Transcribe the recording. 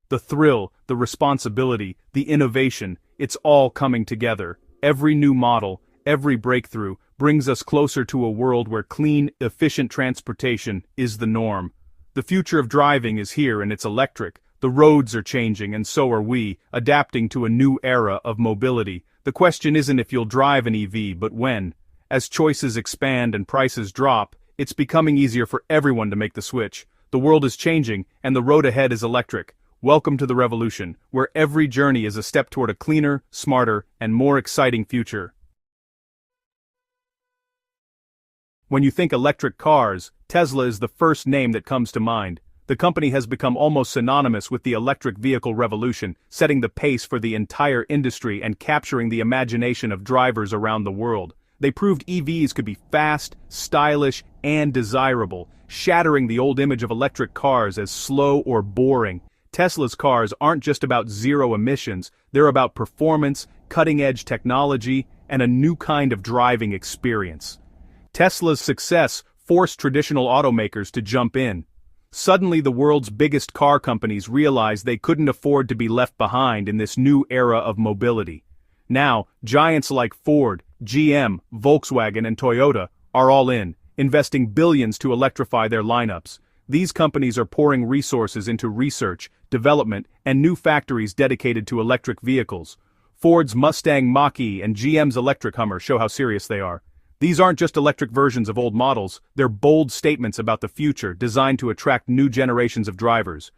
The thrill, the responsibility, the innovation, it's all coming together. Every new model, every breakthrough, brings us closer to a world where clean, efficient transportation is the norm. The future of driving is here and it's electric. The roads are changing and so are we, adapting to a new era of mobility. The question isn't if you'll drive an EV, but when. As choices expand and prices drop, it's becoming easier for everyone to make the switch. The world is changing, and the road ahead is electric. Welcome to the revolution, where every journey is a step toward a cleaner, smarter, and more exciting future. When you think electric cars, Tesla is the first name that comes to mind. The company has become almost synonymous with the electric vehicle revolution, setting the pace for the entire industry and capturing the imagination of drivers around the world. They proved EVs could be fast, stylish, and desirable, shattering the old image of electric cars as slow or boring. Tesla's cars aren't just about zero emissions, they're about performance, cutting-edge technology, and a new kind of driving experience. Tesla's success forced traditional automakers to jump in. Suddenly the world's biggest car companies realized they couldn't afford to be left behind in this new era of mobility. Now, giants like Ford, GM, Volkswagen, and Toyota are all in, investing billions to electrify their lineups. These companies are pouring resources into research, development, and new factories dedicated to electric vehicles. Ford's Mustang Mach-E and GM's electric Hummer show how serious they are. These aren't just electric versions of old models, they're bold statements about the future designed to attract new generations of drivers.